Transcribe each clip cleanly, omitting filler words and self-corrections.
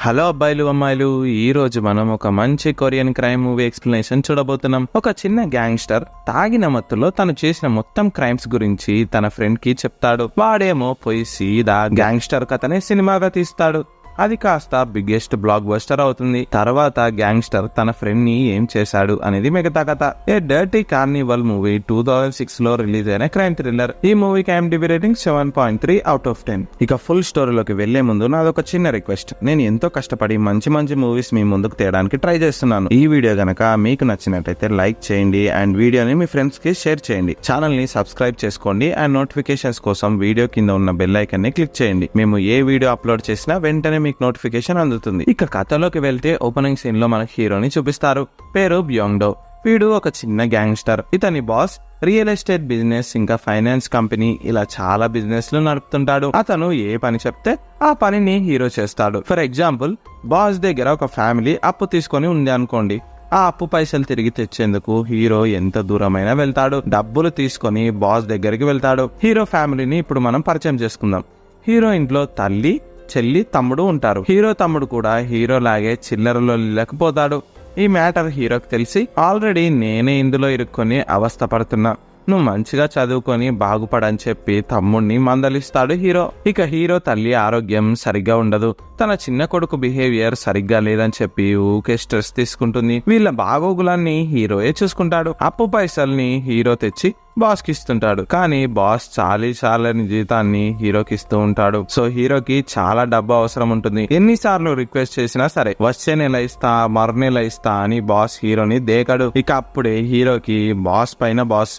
Hello అబ్బాయిలు అమ్మాయిలు, ఈ రోజు మనం ఒక మంచి కొరియన్ క్రైమ్ మూవీ ఎక్స్ప్లెనేషన్ చూడబోతున్నాం. ఒక చిన్న గ్యాంగ్స్టర్ తాగిన మత్తులో తను చేసిన మొత్తం క్రైమ్స్ గురించి తన ఫ్రెండ్ కి చెప్తాడు. వాడేమో పోయి సీదా గ్యాంగ్స్టర్ కథనే సినిమాగా తీస్తాడు. అది కాస్త బిగ్గెస్ట్ బ్లాక్ బస్టర్ అవుతుంది. తర్వాత గ్యాంగ్స్టర్ తన ఫ్రెండ్ ని ఏం చేశాడు అనేది మిగతా కథ. ఏ డర్టీ కార్నివల్ మూవీ 2006 లో రిలీజ్ అయిన క్రైమ్ థ్రిల్లర్. ఈ మూవీకి IMDb రేటింగ్ 7.3 out of 10. ఇక ఫుల్ స్టోరీలోకి వెళ్లే ముందు నాదొక చిన్న రిక్వెస్ట్. నేను ఎంతో కష్టపడి మంచి మూవీస్ మీ ముందుకు తేయడానికి ట్రై చేస్తున్నాను. ఈ వీడియో గనక మీకు నచ్చినట్టయితే లైక్ చేయండి అండ్ వీడియోని మీ ఫ్రెండ్స్ కి షేర్ చేయండి. ఛానల్ ని సబ్స్క్రైబ్ చేసుకోండి అండ్ నోటిఫికేషన్స్ కోసం వీడియో కింద ఉన్న బెల్ ఐకాన్ ని క్లిక్ చేయండి. మేము ఏ వీడియో అప్లోడ్ చేసినా వెంటనే మీకు నోటిఫికేషన్ అందుతుంది. ఇక కథలోకి వెళ్తే ఓపెనింగ్ సీన్ లో మనకి హీరోని చూపిస్తారు. పేరు బ్యోంగ్డో. వీడు ఒక చిన్న గ్యాంగ్స్టర్. ఇతని బాస్ రియల్ ఎస్టేట్ బిజినెస్ ఇంకా ఫైనాన్స్ కంపెనీ ఇలా చాలా బిజినెస్ లు నడుపుతుంటాడు. అతను ఏ పని చెప్తే ఆ పనిని హీరో చేస్తాడు. ఫర్ ఎగ్జాంపుల్, బాస్ దగ్గర ఒక ఫ్యామిలీ అప్పు తీసుకొని ఉంది అనుకోండి. ఆ అప్పు పైసలు తిరిగి తెచ్చేందుకు హీరో ఎంత దూరమైనా వెళ్తాడు. డబ్బులు తీసుకొని బాస్ దగ్గరికి వెళ్తాడు. హీరో ఫ్యామిలీని ఇప్పుడు మనం పరిచయం చేసుకుందాం. హీరో ఇంట్లో తల్లి, చెల్లి, తమ్ముడు ఉంటారు. హీరో తమ్ముడు కూడా హీరో లాగే చిల్లరలో లేకపోతాడు. ఈ మ్యాటర్ హీరోకి తెలిసి, ఆల్రెడీ నేనే ఇందులో ఇరుక్కొని అవస్థ పడుతున్నా, నువ్వు మంచిగా చదువుకొని బాగుపడని చెప్పి తమ్ముడిని మందలిస్తాడు హీరో. ఇక హీరో తల్లి ఆరోగ్యం సరిగ్గా ఉండదు. తన చిన్న కొడుకు బిహేవియర్ సరిగ్గా లేదని చెప్పి ఊకే స్ట్రెస్ తీసుకుంటుంది. వీళ్ళ బాగోగులన్నీ హీరోయే చూసుకుంటాడు. అప్పు పైసల్ని హీరో తెచ్చి బాస్ కి ఇస్తుంటాడు. కానీ బాస్ చాలని జీతాన్ని హీరోకి ఇస్తూ ఉంటాడు. సో హీరోకి చాలా డబ్బు అవసరం ఉంటుంది. ఎన్నిసార్లు రిక్వెస్ట్ చేసినా సరే వచ్చే నెల ఇస్తా, మరు నెల ఇస్తా అని బాస్ హీరోని దేకడు. ఇక అప్పుడే హీరోకి బాస్ పైన బాస్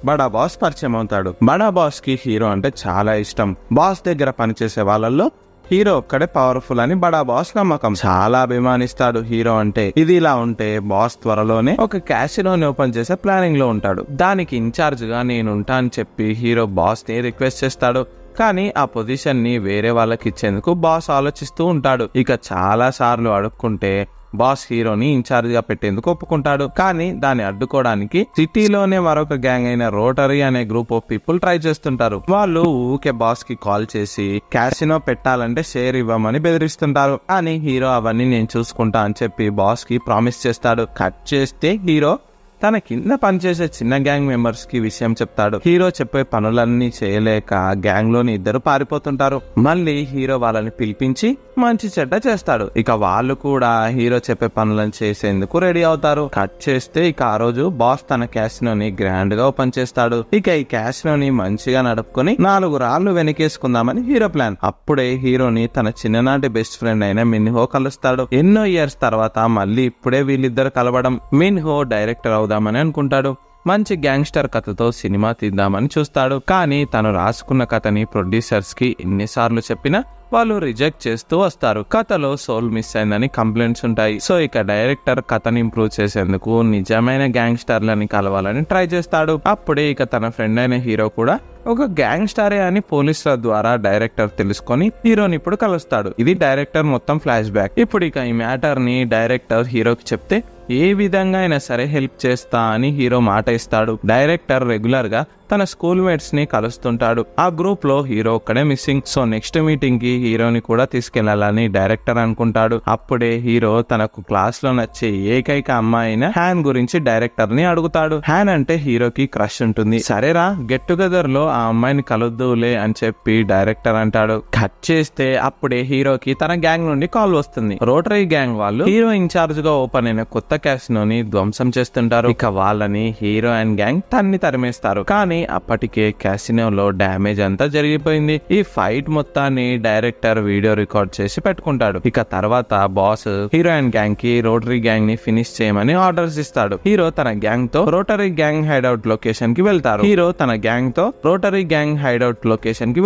బడా బాస్ పరిచయం అవుతాడు. బడా బాస్ కి హీరో అంటే చాలా ఇష్టం. బాస్ దగ్గర పనిచేసే వాళ్ళల్లో హీరో ఒక్కడే పవర్ఫుల్ అని బడా బాస్ నమ్మకం. చాలా అభిమానిస్తాడు హీరో అంటే. ఇది ఇలా ఉంటే బాస్ త్వరలోనే ఒక క్యాసినోని ఓపెన్ చేసే ప్లానింగ్ లో ఉంటాడు. దానికి ఇన్ఛార్జ్ గా నేనుంటా అని చెప్పి హీరో బాస్ ని రిక్వెస్ట్ చేస్తాడు. కానీ ఆ పొజిషన్ ని వేరే వాళ్ళకి ఇచ్చేందుకు బాస్ ఆలోచిస్తూ ఉంటాడు. ఇక చాలా సార్లు అడుక్కుంటే బాస్ హీరోని ఇన్ఛార్జ్ గా పెట్టేందుకు ఒప్పుకుంటాడు. కానీ దాన్ని అడ్డుకోవడానికి సిటీలోనే మరొక గ్యాంగ్ అయిన రోటరీ అనే గ్రూప్ ఆఫ్ పీపుల్ ట్రై చేస్తుంటారు. వాళ్ళు ఊకే బాస్ కి కాల్ చేసి క్యాసినో పెట్టాలంటే షేర్ ఇవ్వమని బెదిరిస్తుంటారు. కానీ హీరో అవన్నీ నేను చూసుకుంటా అని చెప్పి బాస్ కి ప్రామిస్ చేస్తాడు. కట్ చేస్తే హీరో తన కింద పనిచేసే చిన్న గ్యాంగ్ మెంబర్స్ కి విషయం చెప్తాడు. హీరో చెప్పే పనులన్నీ చేయలేక గ్యాంగ్ లోని ఇద్దరు పారిపోతుంటారు. మళ్ళీ హీరో వాళ్ళని పిలిపించి మంచి చెడ్డ చేస్తాడు. ఇక వాళ్ళు కూడా హీరో చెప్పే పనులను చేసేందుకు రెడీ అవుతారు. కట్ చేస్తే ఇక ఆ రోజు బాస్ తన క్యాసినోని గ్రాండ్ గా ఓపెన్ చేస్తాడు. ఇక ఈ క్యాసినోని మంచిగా నడుపుకొని 4 రాళ్లు వెనకేసుకుందామని హీరో ప్లాన్. అప్పుడే హీరోని తన చిన్ననాటి బెస్ట్ ఫ్రెండ్ అయిన మిన్హో కలుస్తాడు. ఎన్నో ఇయర్స్ తర్వాత మళ్ళీ ఇప్పుడే వీళ్ళిద్దరు కలవడం. మిన్హో డైరెక్టర్ అవుదామని అనుకుంటాడు. మంచి గ్యాంగ్స్టర్ కథతో సినిమా తీద్దామని చూస్తాడు. కానీ తను రాసుకున్న కథని ప్రొడ్యూసర్స్ కి ఎన్నిసార్లు చెప్పినా వాళ్ళు రిజెక్ట్ చేస్తూ వస్తారు. కథలో సోల్ మిస్ అయిందని కంప్లైంట్స్ ఉంటాయి. సో ఇక డైరెక్టర్ కథని ఇంప్రూవ్ చేసేందుకు నిజమైన గ్యాంగ్స్టర్లని కలవాలని ట్రై చేస్తాడు. అప్పుడే ఇక తన ఫ్రెండ్ అయిన హీరో కూడా ఒక గ్యాంగ్స్టరే అని పోలీసుల ద్వారా డైరెక్టర్ తెలుసుకొని హీరోని ఇప్పుడు కలుస్తాడు. ఇది డైరెక్టర్ మొత్తం ఫ్లాష్ బ్యాక్. ఇప్పుడు ఇక ఈ మ్యాటర్ ని డైరెక్టర్ హీరోకి చెప్తే ఏ విధంగా అయినా సరే హెల్ప్ చేస్తా అని హీరో మాట ఇస్తాడు. డైరెక్టర్ రెగ్యులర్ గా తన స్కూల్ మేట్స్ ని కలుస్తుంటాడు. ఆ గ్రూప్ లో హీరో ఒక్కడే మిస్సింగ్. సో నెక్స్ట్ మీటింగ్ కి హీరోని కూడా తీసుకెళ్లాలని డైరెక్టర్ అనుకుంటాడు. అప్పుడే హీరో తనకు క్లాస్ లో నచ్చే ఏకైక అమ్మాయి అయిన హ్యాన్ గురించి డైరెక్టర్ ని అడుగుతాడు. హ్యాన్ అంటే హీరోకి క్రష్ ఉంటుంది. సరేరా, గెట్ టుగెదర్ లో ఆ అమ్మాయిని కలుద్దులే అని చెప్పి డైరెక్టర్ అంటాడు. కట్ చేస్తే అప్పుడే హీరోకి తన గ్యాంగ్ నుండి కాల్ వస్తుంది. రోటరీ గ్యాంగ్ వాళ్ళు హీరో ఇన్ఛార్జ్ గా ఓపెన్ అయిన కొత్త క్యాసినోని ధ్వంసం చేస్తుంటారు. ఇక వాళ్ళని హీరో అండ్ గ్యాంగ్ తరిమేస్తారు. కానీ అప్పటికే క్యాసినోలో డ్యామేజ్ అంతా జరిగిపోయింది. ఈ ఫైట్ మొత్తాన్ని డైరెక్టర్ వీడియో రికార్డ్ చేసి పెట్టుకుంటాడు. ఇక తర్వాత బాస్ హీరో అండ్ గ్యాంగ్ కి రోటరీ గ్యాంగ్ ని ఫినిష్ చేయమని ఆర్డర్స్ ఇస్తాడు. హీరో తన గ్యాంగ్ తో రోటరీ గ్యాంగ్ హైడౌట్ లొకేషన్ కి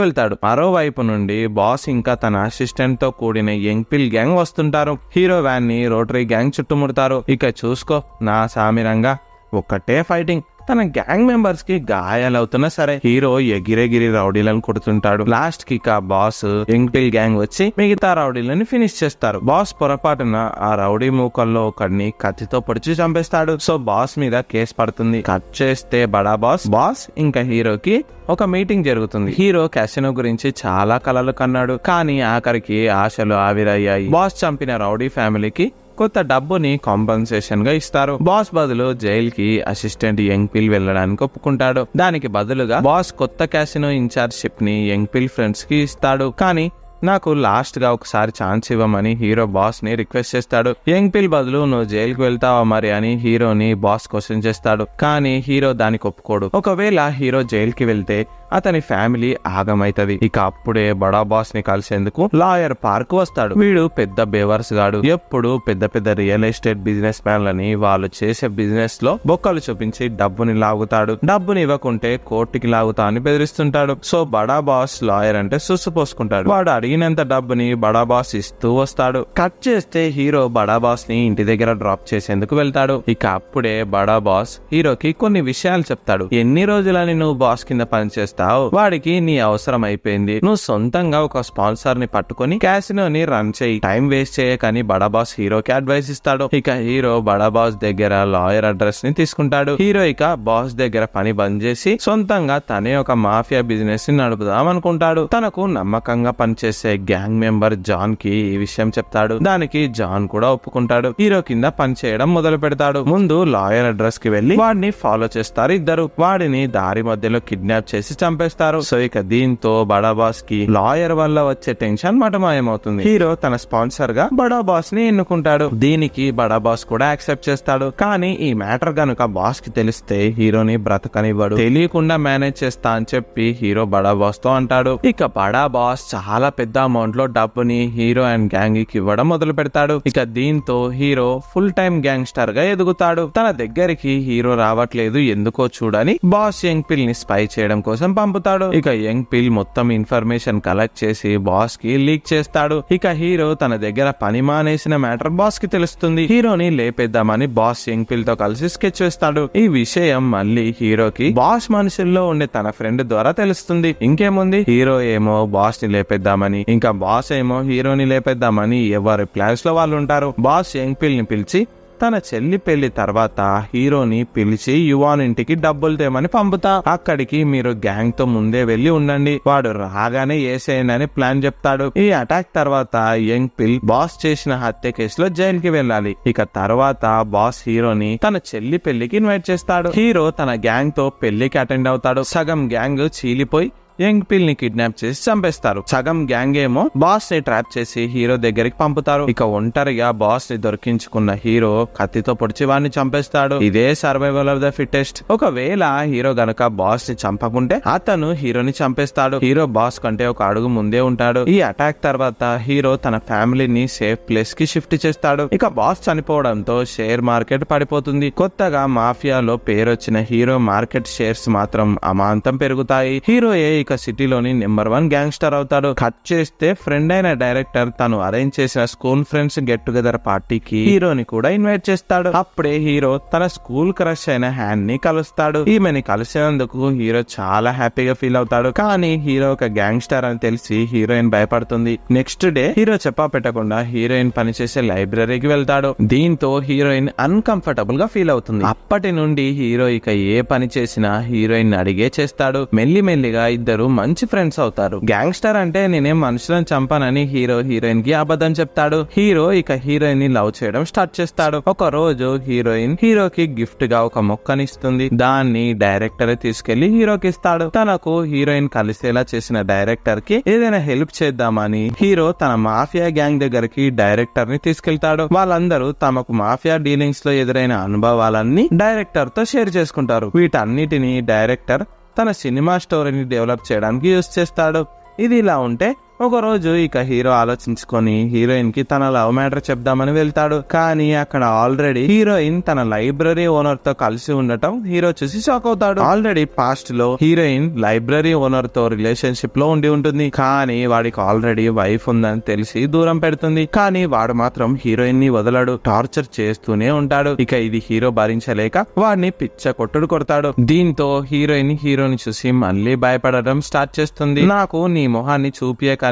వెళ్తారు. మరోవైపు నుండి బాస్ ఇంకా తన అసిస్టెంట్ తో కూడిన యంగ్ పిల్ గ్యాంగ్ వస్తుంటారు. హీరో వ్యాన్ ని రోటరీ గ్యాంగ్ చుట్టుముడతారు. ఇక చూసుకో నా సామిరంగా ఒక్కటే ఫైటింగ్. తన గ్యాంగ్ మెంబర్స్ కి గాయాలవుతున్నా సరే హీరో ఎగిరెగిరి రౌడీలను కొడుతుంటాడు. లాస్ట్ కి ఆ బాస్ యంగ్ పిల్ గ్యాంగ్ వచ్చి మిగతా రౌడీలని ఫినిష్ చేస్తారు. బాస్ పొరపాటున ఆ రౌడీ మూకల్లో ఒకడిని కత్తితో పొడిచి చంపేస్తాడు. సో బాస్ మీద కేసు పడుతుంది. కట్ చేస్తే బడా బాస్ ఇంకా హీరోకి ఒక మీటింగ్ జరుగుతుంది. హీరో క్యాసినో గురించి చాలా కలలు కన్నాడు, కానీ ఆఖరికి ఆశలు ఆవిరయ్యాయి. బాస్ చంపిన రౌడీ ఫ్యామిలీకి కొత్త డబ్బుని కాంపన్సేషన్ గా ఇస్తారు. బాస్ బదులు జైల్ కి అసిస్టెంట్ యంగ్ పిల్ వెళ్ళడానికి ఒప్పుకుంటాడు. దానికి బదులుగా బాస్ కొత్త క్యాసినో ఇన్ఛార్జ్ షిప్ ని యంగ్ పిల్ ఫ్రెండ్స్ కి ఇస్తాడు. కానీ నాకు లాస్ట్ గా ఒకసారి ఛాన్స్ ఇవ్వమని హీరో బాస్ ని రిక్వెస్ట్ చేస్తాడు. యంగ్ పిల్ బదులు నువ్వు జైలుకి వెళ్తావా మరి అని హీరోని బాస్ క్వశ్చన్ చేస్తాడు. కానీ హీరో దానికి ఒప్పుకోడు. ఒకవేళ హీరో జైలుకి వెళ్తే అతని ఫ్యామిలీ ఆగమైతది. ఇక అప్పుడే బడా బాస్ ని కలిసేందుకు లాయర్ పార్క్ వస్తాడు. వీడు పెద్ద బేవర్స్ గాడు. ఎప్పుడు పెద్ద పెద్ద రియల్ ఎస్టేట్ బిజినెస్ మ్యాన్లని వాళ్ళు చేసే బిజినెస్ లో బొక్కలు చూపించి డబ్బుని లాగుతాడు. డబ్బుని ఇవ్వకుంటే కోర్టుకి లాగుతా అని బెదిరిస్తుంటాడు. సో బడా బాస్ లాయర్ అంటే సుసుపోసుకుంటాడు. వాడు అడిగినంత డబ్బుని బడా బాస్ ఇస్తూ వస్తాడు. కట్ చేస్తే హీరో బడా బాస్ ని ఇంటి దగ్గర డ్రాప్ చేసేందుకు వెళ్తాడు. ఇక అప్పుడే బడా బాస్ హీరోకి కొన్ని విషయాలు చెప్తాడు. ఎన్ని రోజులని నువ్వు బాస్ కింద పనిచేస్తావు, వాడికి నీ అవసరం అయిపోయింది. నువ్వు సొంతంగా ఒక స్పాన్సర్ ని పట్టుకొని క్యాసినోని రన్ చేయి, టైం వేస్ట్ చేయకని బడా బాస్ హీరోకి అడ్వైస్ ఇస్తాడు. ఇక హీరో బడా బాస్ దగ్గర లాయర్ అడ్రస్ ని తీసుకుంటాడు. హీరో ఇక బాస్ దగ్గర పని బంద్ చేసి సొంతంగా తనే ఒక మాఫియా బిజినెస్ ని నడుపుదాం అనుకుంటాడు. తనకు నమ్మకంగా పనిచేసే గ్యాంగ్ మెంబర్ జాన్ కి ఈ విషయం చెప్తాడు. దానికి జాన్ కూడా ఒప్పుకుంటాడు. హీరో కింద పని చేయడం మొదలు పెడతాడు. ముందు లాయర్ అడ్రస్ కి వెళ్లి వాడిని ఫాలో చేస్తారు ఇద్దరు. వాడిని దారి మధ్యలో కిడ్నాప్ చేసి చంపేస్తారు. సో ఇక దీంతో బడా బాస్ కి లాయర్ వల్ల వచ్చే టెన్షన్ మటమాయమవుతుంది. హీరో తన స్పాన్సర్ గా బడా బాస్ ని ఎన్నుకుంటాడు. దీనికి బడా బాస్ కూడా యాక్సెప్ట్ చేస్తాడు. కానీ ఈ మ్యాటర్ గనుక బాస్ కి తెలిస్తే హీరోని బ్రతకనివ్వడు. తెలియకుండా మేనేజ్ చేస్తా అని చెప్పి హీరో బడా బాస్ తో అంటాడు. ఇక బడా బాస్ చాలా పెద్ద అమౌంట్ లో డబ్బుని హీరో అండ్ గ్యాంగ్ కి ఇవ్వడం మొదలు పెడతాడు. ఇక దీంతో హీరో ఫుల్ టైమ్ గ్యాంగ్స్టర్ గా ఎదుగుతాడు. తన దగ్గరికి హీరో రావట్లేదు ఎందుకో చూడని బాస్ యంగ్ పిల్ ని స్పై చేయడం కోసం పంపుతాడు. ఇక యంగ్ పిల్ మొత్తం ఇన్ఫర్మేషన్ కలెక్ట్ చేసి బాస్ కి లీక్ చేస్తాడు. ఇక హీరో తన దగ్గర పని మానేసిన మ్యాటర్ బాస్ కి తెలుస్తుంది. హీరోని లేపేద్దామని బాస్ యంగ్ పిల్ తో కలిసి స్కెచ్ వేస్తాడు. ఈ విషయం మళ్ళీ హీరోకి బాస్ మనుషుల్లో ఉండే తన ఫ్రెండ్ ద్వారా తెలుస్తుంది. ఇంకేముంది, హీరో ఏమో బాస్ ని లేపేద్దామని, ఇంకా బాస్ ఏమో హీరోని లేపేద్దామని ఎవరి ప్లాన్స్ లో వాళ్ళు ఉంటారు. బాస్ యంగ్ పిల్ ని పిలిచి తన చెల్లి పెళ్లి తర్వాత హీరోని పిలిచి యువాన్ ఇంటికి డబ్బులు తేమని పంపుతా. అక్కడికి మీరు గ్యాంగ్ తో ముందే వెళ్లి ఉండండి, వాడు రాగానే ఏసేయండి అని ప్లాన్ చెప్తాడు. ఈ అటాక్ తర్వాత యంగ్ పిల్ బాస్ చేసిన హత్య కేసులో జైలుకి వెళ్ళాలి. ఇక తర్వాత బాస్ హీరోని తన చెల్లి పెళ్లికి ఇన్వైట్ చేస్తాడు. హీరో తన గ్యాంగ్ తో పెళ్లికి అటెండ్ అవుతాడు. సగం గ్యాంగ్ చీలిపోయి యంగ్ పిల్ ని కిడ్నాప్ చేసి చంపేస్తారు. సగం గ్యాంగ్ ఏమో బాస్ ని ట్రాప్ చేసి హీరో దగ్గరికి పంపుతారు. ఇక ఒంటరిగా బాస్ ని దొరికించుకున్న హీరో కత్తితో పొడిచి వాడిని చంపేస్తాడు. ఇదే సర్వైవల్ ఆఫ్ ద ఫిట్టెస్ట్. ఒకవేళ హీరో గనక బాస్ ని చంపకుంటే అతను హీరోని చంపేస్తాడు. హీరో బాస్ కంటే ఒక అడుగు ముందే ఉంటాడు. ఈ అటాక్ తర్వాత హీరో తన ఫ్యామిలీని సేఫ్ ప్లేస్ కి షిఫ్ట్ చేస్తాడు. ఇక బాస్ చనిపోవడంతో షేర్ మార్కెట్ పడిపోతుంది. కొత్తగా మాఫియాలో పేరొచ్చిన హీరో మార్కెట్ షేర్స్ మాత్రం అమాంతం పెరుగుతాయి. హీరో ఇక సిటీలోని నెంబర్ 1 గ్యాంగ్స్టర్ అవుతాడు. కట్ చేస్తే ఫ్రెండ్ అయిన డైరెక్టర్ తను అరేంజ్ చేసిన స్కూల్ ఫ్రెండ్స్ గెట్ టుగెదర్ పార్టీకి హీరోని కూడా ఇన్వైట్ చేస్తాడు. అప్పుడే హీరో తన స్కూల్ క్రష్ అయిన హ్యాన్ ని కలుస్తాడు. ఈమెని కలిసినందుకు హీరో చాలా హ్యాపీగా ఫీల్ అవుతాడు. కానీ హీరో ఒక గ్యాంగ్స్టర్ అని తెలిసి హీరోయిన్ భయపడుతుంది. నెక్స్ట్ డే హీరో చెప్పా పెట్టకుండా హీరోయిన్ పనిచేసే లైబ్రరీకి వెళ్తాడు. దీంతో హీరోయిన్ అన్కంఫర్టబుల్ గా ఫీల్ అవుతుంది. అప్పటి నుండి హీరో ఇక ఏ పని చేసినా హీరోయిన్ అడిగే చేస్తాడు. మెల్లిమెల్లిగా ఇద్దరు మంచి ఫ్రెండ్స్ అవుతారు. గ్యాంగ్స్టర్ అంటే నేనేం మనుషులను చంపానని హీరోయిన్ కి అబద్ధం చెప్తాడు. హీరో ఇక హీరోయిన్ ని లవ్ చేయడం స్టార్ట్ చేస్తాడు. ఒక రోజు హీరోయిన్ హీరోకి గిఫ్ట్ గా ఒక మొక్కనిస్తుంది. దాన్ని డైరెక్టర్ తీసుకెళ్లి హీరోకి ఇస్తాడు. తనకు హీరోయిన్ కలిసేలా చేసిన డైరెక్టర్ కి ఏదైనా హెల్ప్ చేద్దామని హీరో తన మాఫియా గ్యాంగ్ దగ్గరికి డైరెక్టర్ ని తీసుకెళ్తాడు. వాళ్ళందరూ తమకు మాఫియా డీలింగ్స్ లో ఎదురైన అనుభవాలన్నీ డైరెక్టర్ తో షేర్ చేసుకుంటారు. వీటన్నిటిని డైరెక్టర్ తన సినిమా స్టోరీని డెవలప్ చేయడానికి యూజ్ చేస్తాడు. ఇది ఇలా ఉంటే ఒక రోజు ఇక హీరో ఆలోచించుకొని హీరోయిన్ కి తన లవ్ మ్యాటర్ చెప్దామని వెళ్తాడు. కానీ అక్కడ ఆల్రెడీ హీరోయిన్ తన లైబ్రరీ ఓనర్ తో కలిసి ఉండటం హీరో చూసి షాక్ అవుతాడు. ఆల్రెడీ పాస్ట్ లో హీరోయిన్ లైబ్రరీ ఓనర్ తో రిలేషన్షిప్ లో ఉండి ఉంటుంది. కానీ వాడికి ఆల్రెడీ వైఫ్ ఉందని తెలిసి దూరం పెడుతుంది. కానీ వాడు మాత్రం హీరోయిన్ ని వదలడు, టార్చర్ చేస్తూనే ఉంటాడు. ఇక ఇది హీరో భరించలేక వాడిని పిచ్చ కొట్టుడు కొడతాడు. దీంతో హీరోయిన్ హీరోని చూసి మళ్ళీ భయపడడం స్టార్ట్ చేస్తుంది. నాకు నీ మొహాన్ని చూపియకని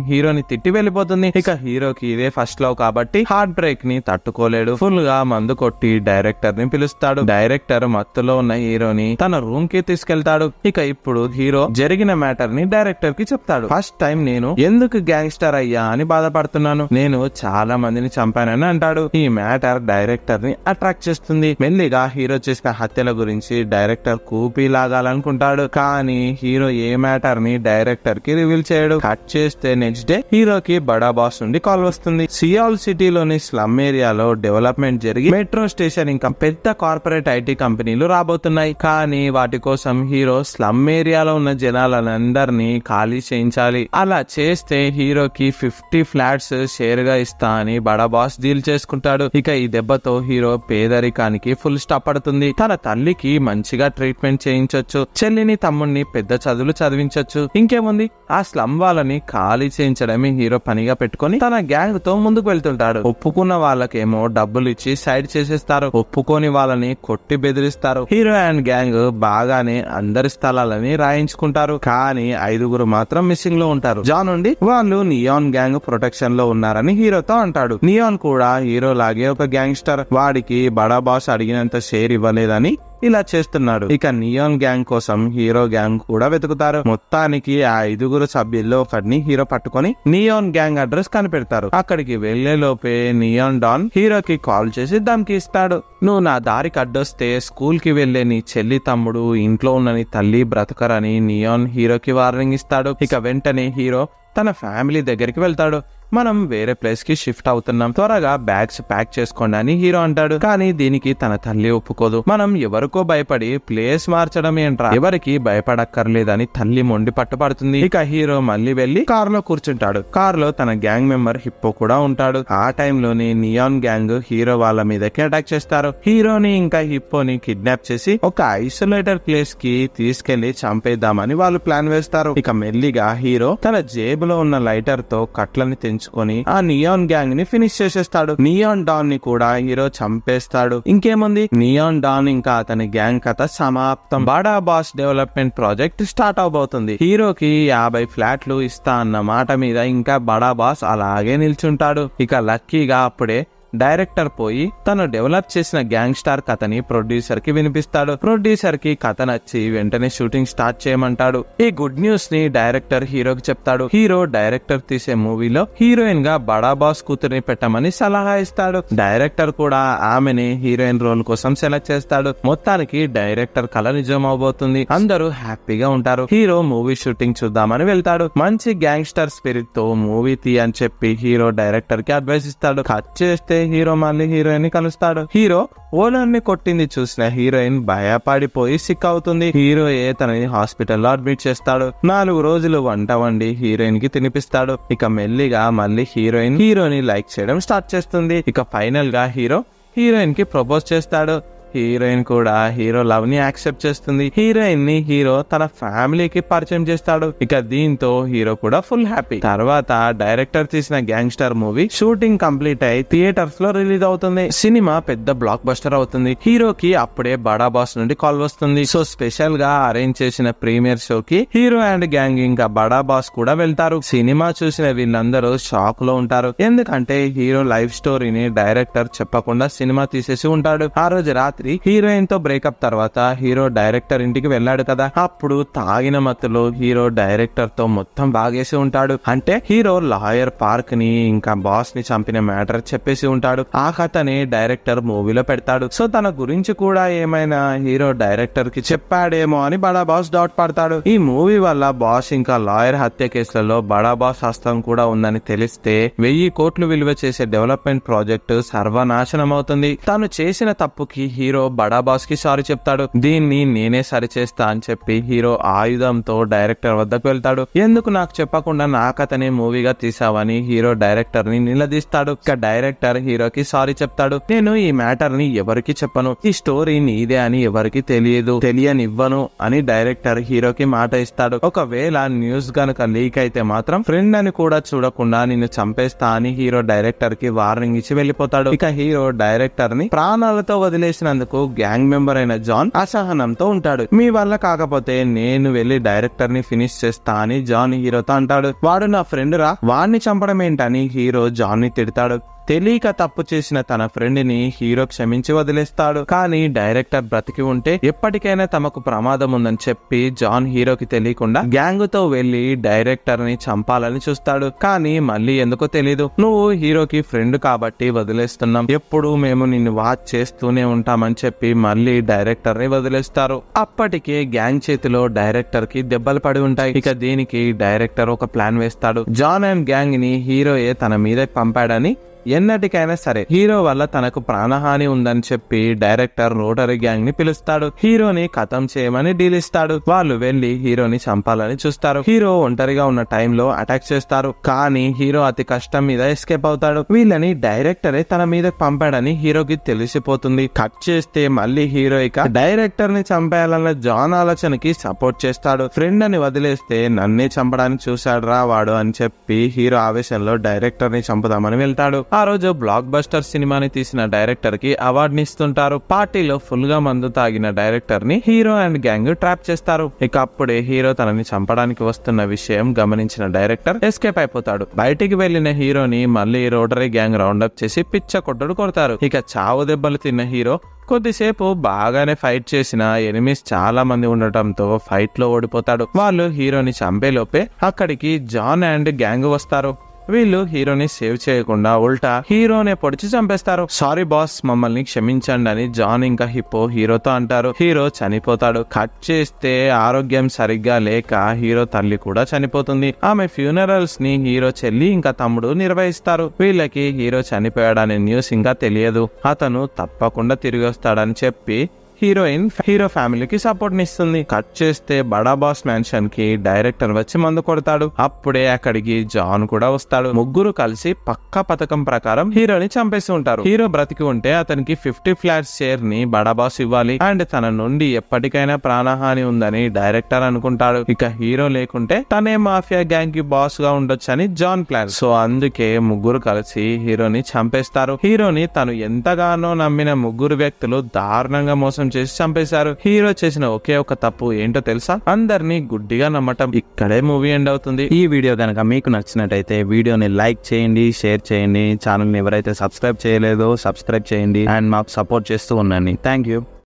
హీరోని తిట్టి వెళ్ళిపోతుంది. ఇక హీరోకి ఇదే ఫస్ట్ లవ్ కాబట్టి హార్ట్ బ్రేక్ ని తట్టుకోలేడు. ఫుల్ గా మందు కొట్టి డైరెక్టర్ ని పిలుస్తాడు. డైరెక్టర్ మత్తులో ఉన్న హీరోని తన రూమ్ కి తీసుకెళ్తాడు. ఇక ఇప్పుడు హీరో జరిగిన మ్యాటర్ ని డైరెక్టర్ కి చెప్తాడు. ఫస్ట్ టైం నేను ఎందుకు గ్యాంగ్స్టర్ అయ్యా అని బాధపడుతున్నాను. నేను చాలా మందిని చంపానని అంటాడు. ఈ మ్యాటర్ డైరెక్టర్ ని అట్రాక్ట్ చేస్తుంది. మెల్లిగా హీరో చేసిన హత్యల గురించి డైరెక్టర్ కూపీ లాగాలనుకుంటాడు. కానీ హీరో ఏ మ్యాటర్ ని డైరెక్టర్ కి రివీల్ చేయడు. కట్ చేస్తే నెక్స్ట్ డే హీరోకి బడా బాస్ నుండి కాల్ వస్తుంది. సియాల్ సిటీలోని స్లమ్ ఏరియాలో డెవలప్మెంట్ జరిగి మెట్రో స్టేషన్ ఇంకా పెద్ద కార్పొరేట్ ఐటీ కంపెనీలు రాబోతున్నాయి. కానీ వాటి కోసం హీరో స్లమ్ ఏరియాలో ఉన్న జనాలందరినీ ఖాళీ చేయించాలి. అలా చేస్తే హీరోకి 50 ఫ్లాట్స్ షేర్ గా ఇస్తా అని బడా బాస్ డీల్ చేసుకుంటాడు. ఇక ఈ దెబ్బతో హీరో పేదరికానికి ఫుల్ స్టాప్ పడుతుంది. తన తల్లికి మంచిగా ట్రీట్మెంట్ చేయించొచ్చు, చెల్లిని తమ్ముడిని పెద్ద చదువులు చదివించొచ్చు. ఇంకేముంది, ఆ స్లమ్ వాళ్ళని ఖాళీ చేయించడమే హీరో పనిగా పెట్టుకుని తన గ్యాంగ్ తో ముందుకు వెళ్తుంటాడు. ఒప్పుకున్న వాళ్ళకేమో డబ్బులు ఇచ్చి సైడ్ చేసేస్తారు, ఒప్పుకోని వాళ్ళని కొట్టి బెదిరిస్తారు. హీరో అండ్ గ్యాంగ్ బాగానే అందరి స్థలాలని రాయించుకుంటారు. కానీ 5 మాత్రం మిస్సింగ్ లో ఉంటారు. జాన్ నుండి వాళ్ళు నియాన్ గ్యాంగ్ ప్రొటెక్షన్ లో ఉన్నారని హీరోతో అంటాడు. నియాన్ కూడా హీరో లాగే ఒక గ్యాంగ్స్టర్. వాడికి బడా బాస్ అడిగినంత షేర్ ఇవ్వలేదని ఇలా చేస్తున్నాడు. ఇక నియాన్ గ్యాంగ్ కోసం హీరో గ్యాంగ్ కూడా వెతుకుతారు. మొత్తానికి ఆ 5 సభ్యుల్లో ఒకరిని హీరో పట్టుకొని నియాన్ గ్యాంగ్ అడ్రస్ కనిపెడతారు. అక్కడికి వెళ్లే లోపే నియాన్ డాన్ హీరోకి కాల్ చేసి ధమ్కి ఇస్తాడు. నువ్వు నా దారికి అడ్డొస్తే స్కూల్ కి వెళ్లే నీ చెల్లి తమ్ముడు, ఇంట్లో ఉన్న నీ తల్లి బ్రతకరని నియాన్ హీరోకి వార్నింగ్ ఇస్తాడు. ఇక వెంటనే హీరో తన ఫ్యామిలీ దగ్గరికి వెళ్తాడు. మనం వేరే ప్లేస్ కి షిఫ్ట్ అవుతున్నాం, త్వరగా బ్యాగ్స్ ప్యాక్ చేసుకోండి అని హీరో అంటాడు. కానీ దీనికి తన తల్లి ఒప్పుకోదు. మనం ఎవరికో భయపడి ప్లేస్ మార్చడం ఏంట్రా, ఎవరికి భయపడక్కర్లేదని తల్లి మొండి పట్టుపడుతుంది. ఇక హీరో మళ్ళీ వెళ్లి కార్ లో కూర్చుంటాడు. కార్ లో తన గ్యాంగ్ మెంబర్ హిప్పో కూడా ఉంటాడు. ఆ టైంలోని నియాన్ గ్యాంగ్ హీరో వాళ్ళ మీదకి అటాక్ చేస్తారు. హీరోని ఇంకా హిప్పోని కిడ్నాప్ చేసి ఒక ఐసోలేటర్ ప్లేస్ కి తీసుకెళ్లి చంపేద్దామని వాళ్ళు ప్లాన్ వేస్తారు. ఇక మెల్లిగా హీరో తన జేబులో ఉన్న లైటర్ తో కట్లని తెంచుకొని ఆ నియాన్ గ్యాంగ్ ని ఫినిష్ చేసేస్తాడు. నియాన్ డాన్ ని కూడా హీరో చంపేస్తాడు. ఇంకేముంది, నియాన్ డాన్ ఇంకా అతని గ్యాంగ్ కథ సమాప్తం. బడా బాస్ డెవలప్మెంట్ ప్రాజెక్ట్ స్టార్ట్ అవబోతుంది. హీరోకి 50 ఫ్లాట్లు ఇస్తా అన్న మాట మీద ఇంకా బడా బాస్ అలాగే నిల్చుంటాడు. ఇక లక్కీగా అప్పుడే డైరెక్టర్ పోయి తను డెవలప్ చేసిన గ్యాంగ్ స్టార్ కథని ప్రొడ్యూసర్ కి వినిపిస్తాడు. ప్రొడ్యూసర్ కి కథ నచ్చి వెంటనే షూటింగ్ స్టార్ట్ చేయమంటాడు. ఈ గుడ్ న్యూస్ ని డైరెక్టర్ హీరోకి చెప్తాడు. హీరో డైరెక్టర్ తీసే మూవీలో హీరోయిన్ గా బడా బాస్ కూతురిని పెట్టమని సలహా ఇస్తాడు. డైరెక్టర్ కూడా ఆమెని హీరోయిన్ రోల్ కోసం సెలెక్ట్ చేస్తాడు. మొత్తానికి డైరెక్టర్ కల నిజం అవబోతుంది. అందరూ హ్యాపీగా ఉంటారు. హీరో మూవీ షూటింగ్ చూద్దామని వెళ్తాడు. మంచి గ్యాంగ్స్టర్ స్పిరిట్ తో మూవీ తీ అని చెప్పి హీరో డైరెక్టర్ కి అడ్వైస్ ఇస్తాడు. కట్ చేస్తే హీరో మళ్ళీ హీరోయిన్ ని కలుస్తాడు. హీరో ఓనర్ ని కొట్టింది చూసిన హీరోయిన్ భయపడిపోయి సిక్ అవుతుంది. హీరోయే తనని హాస్పిటల్లో అడ్మిట్ చేస్తాడు. 4 రోజులు వంట వండి హీరోయిన్ కి తినిపిస్తాడు. ఇక మెల్లిగా మళ్ళీ హీరోని లైక్ చేయడం స్టార్ట్ చేస్తుంది. ఇక ఫైనల్ గా హీరో హీరోయిన్ కి ప్రపోజ్ చేస్తాడు. హీరోయిన్ కూడా హీరో లవ్ ని యాక్సెప్ట్ చేస్తుంది. హీరోయిన్ ని హీరో తన ఫ్యామిలీకి పరిచయం చేస్తాడు. ఇక దీంతో హీరో కూడా ఫుల్ హ్యాపీ. తర్వాత డైరెక్టర్ తీసిన గ్యాంగ్స్టర్ మూవీ షూటింగ్ కంప్లీట్ అయి థియేటర్స్ లో రిలీజ్ అవుతుంది. సినిమా పెద్ద బ్లాక్ బస్టర్ అవుతుంది. హీరోకి అప్పుడే బడా బాస్ నుండి కాల్ వస్తుంది. సో స్పెషల్ గా అరేంజ్ చేసిన ప్రీమియర్ షోకి హీరో అండ్ గ్యాంగ్ ఇంకా బడా బాస్ కూడా వెళ్తారు. సినిమా చూసిన వీళ్ళందరూ షాక్ లో ఉంటారు. ఎందుకంటే హీరో లైఫ్ స్టోరీని డైరెక్టర్ చెప్పకుండా సినిమా తీసేసి ఉంటాడు. ఆ రోజు రాత్రి హీరోయిన్ తో బ్రేకప్ తర్వాత హీరో డైరెక్టర్ ఇంటికి వెళ్ళాడు కదా, అప్పుడు తాగిన మత్తులో హీరో డైరెక్టర్ తో మొత్తం బాగేసి ఉంటాడు. అంటే హీరో లాయర్ పార్క్ ని ఇంకా బాస్ ని చంపిన మ్యాటర్ చెప్పేసి ఉంటాడు. ఆ కథని డైరెక్టర్ మూవీలో పెడతాడు. సో తన గురించి కూడా ఏమైనా హీరో డైరెక్టర్ కి చెప్పాడేమో అని బడా బాస్ డౌట్ పడతాడు. ఈ మూవీ వల్ల బాస్ ఇంకా లాయర్ హత్య కేసులలో బడా బాస్ హస్తం కూడా ఉందని తెలిస్తే 1000 కోట్లు విలువ చేసే డెవలప్మెంట్ ప్రాజెక్టు సర్వనాశనం అవుతుంది. తాను చేసిన తప్పుకి హీరో హీరో బడా బాస్ కి సారీ చెప్తాడు. దీన్ని నేనే సరిచేస్తా అని చెప్పి హీరో ఆయుధంతో డైరెక్టర్ వద్దకు వెళ్తాడు. ఎందుకు నాకు చెప్పకుండా నాకతనే మూవీగా తీసావని హీరో డైరెక్టర్ ని నిలదీస్తాడు. ఇక డైరెక్టర్ హీరోకి సారీ చెప్తాడు. నేను ఈ మ్యాటర్ ని ఎవరికి చెప్పను, ఈ స్టోరీ నీదే అని ఎవరికి తెలియనివ్వను అని డైరెక్టర్ హీరోకి మాట ఇస్తాడు. ఒకవేళ న్యూస్ గనుక లీక్ అయితే మాత్రం ఫ్రెండ్ అని కూడా చూడకుండా నిన్ను చంపేస్తా అని హీరో డైరెక్టర్ కి వార్నింగ్ ఇచ్చి వెళ్ళిపోతాడు. ఇక హీరో డైరెక్టర్ ని ప్రాణాలతో వదిలేసినందుకు గ్యాంగ్ మెంబర్ అయిన జాన్ అసహనంతో ఉంటాడు. మీ వల్ల కాకపోతే నేను వెళ్లి డైరెక్టర్ ని ఫినిష్ చేస్తా అని జాన్ హీరోతో అంటాడు. వాడు నా ఫ్రెండ్ రా, వాడిని చంపడం ఏంటని హీరో జాన్ ని తిడతాడు. తెలియక తప్పు చేసిన తన ఫ్రెండ్ ని హీరో క్షమించి వదిలేస్తాడు. కానీ డైరెక్టర్ బ్రతికి ఉంటే ఎప్పటికైనా తమకు ప్రమాదం ఉందని చెప్పి జాన్ హీరోకి తెలియకుండా గ్యాంగ్ తో వెళ్లి డైరెక్టర్ ని చంపాలని చూస్తాడు. కానీ మళ్ళీ ఎందుకో తెలీదు, నువ్వు హీరోకి ఫ్రెండ్ కాబట్టి వదిలేస్తున్నాం, ఎప్పుడు మేము నిన్ను వాచ్ చేస్తూనే ఉంటామని చెప్పి మళ్ళీ డైరెక్టర్ ని వదిలేస్తారు. అప్పటికే గ్యాంగ్ చేతిలో డైరెక్టర్ కి దెబ్బలు పడి ఉంటాయి. ఇక దీనికి డైరెక్టర్ ఒక ప్లాన్ వేస్తాడు. జాన్ అండ్ గ్యాంగ్ ని హీరోయే తన మీద పంపాడని, ఎన్నటికైనా సరే హీరో వల్ల తనకు ప్రాణహాని ఉందని చెప్పి డైరెక్టర్ రోటరీ గ్యాంగ్ ని పిలుస్తాడు. హీరోని ఖతం చేయమని డీల్ ఇస్తాడు. వాళ్ళు వెళ్లి హీరోని చంపాలని చూస్తారు. హీరో ఒంటరిగా ఉన్న టైంలో అటాక్ చేస్తారు. కానీ హీరో అతి కష్టం మీద ఎస్కేప్ అవుతాడు. వీళ్ళని డైరెక్టరే తన మీద పంపాడని హీరోకి తెలిసిపోతుంది. కట్ చేస్తే మళ్ళీ హీరో ఇక డైరెక్టర్ ని చంపేయాలన్న జాన్ ఆలోచనకి సపోర్ట్ చేస్తాడు. ఫ్రెండ్ అని వదిలేస్తే నన్నే చంపడానికి చూశాడు రా వాడు అని చెప్పి హీరో ఆవేశంలో డైరెక్టర్ ని చంపుదామని వెళ్తాడు. ఆ రోజు బ్లాక్ బస్టర్ సినిమాని తీసిన డైరెక్టర్ కి అవార్డుని ఇస్తుంటారు. పార్టీలో ఫుల్ గా మందు తాగిన డైరెక్టర్ ని హీరో అండ్ గ్యాంగ్ ట్రాప్ చేస్తారు. ఇక అప్పుడే హీరో తనని చంపడానికి వస్తున్న విషయం గమనించిన డైరెక్టర్ ఎస్కేప్ అయిపోతాడు. బయటికి వెళ్లిన హీరోని మళ్ళీ రోటరీ గ్యాంగ్ రౌండప్ చేసి పిచ్చ కొట్టుడు కొడతారు. ఇక చావు దెబ్బలు తిన్న హీరో కొద్దిసేపు బాగానే ఫైట్ చేసిన ఎనిమిస్ చాలా మంది ఉండటంతో ఫైట్ లో ఓడిపోతాడు. వాళ్ళు హీరోని చంపేలోపే అక్కడికి జాన్ అండ్ గ్యాంగ్ వస్తారు. వీళ్ళు హీరోని సేవ్ చేయకుండా ఉల్టా హీరోనే పొడిచి చంపేస్తారు. సారీ బాస్, మమ్మల్ని క్షమించండి అని జాన్ ఇంకా హిప్పో హీరోతో అంటారు. హీరో చనిపోతాడు. కట్ చేస్తే ఆరోగ్యం సరిగ్గా లేక హీరో తల్లి కూడా చనిపోతుంది. ఆమె ఫ్యూనరల్స్ ని హీరో చెల్లి ఇంకా తమ్ముడు నిర్వహిస్తారు. వీళ్ళకి హీరో చనిపోయాడనే న్యూస్ ఇంకా తెలియదు. అతను తప్పకుండా తిరిగి వస్తాడని చెప్పి హీరోయిన్ హీరో ఫ్యామిలీకి సపోర్ట్ నిస్తుంది. కట్ చేస్తే బడా బాస్ మ్యాన్షన్ కి డైరెక్టర్ వచ్చి మందు కొడతాడు. అప్పుడే అక్కడికి జాన్ కూడా వస్తాడు. ముగ్గురు కలిసి పక్కా పథకం ప్రకారం హీరోని చంపేసి ఉంటారు. హీరో బ్రతికి ఉంటే అతనికి 50 ఫ్లాట్స్ షేర్ ని బడా బాస్ ఇవ్వాలి అండ్ తన నుండి ఎప్పటికైనా ప్రాణహాని ఉందని డైరెక్టర్ అనుకుంటాడు. ఇక హీరో లేకుంటే తనే మాఫియా గ్యాంగ్ కి బాస్ గా ఉండొచ్చని జాన్ ప్లాన్. సో అందుకే ముగ్గురు కలిసి హీరోని చంపేస్తారు. హీరోని తను ఎంతగానో నమ్మిన ముగ్గురు వ్యక్తులు దారుణంగా మోసం చేసి చంపేశారు. హీరో చేసిన ఒకే ఒక తప్పు ఏంటో తెలుసా? అందరినీ గుడ్డిగా నమ్మటం. ఇక్కడే మూవీ ఎండ్ అవుతుంది. ఈ వీడియో కనుక మీకు నచ్చినట్టయితే వీడియోని లైక్ చేయండి, షేర్ చేయండి. ఛానల్ ని ఎవరైతే సబ్స్క్రైబ్ చేయలేదో సబ్స్క్రైబ్ చేయండి అండ్ మాకు సపోర్ట్ చేస్తూ ఉండండి. Thank you.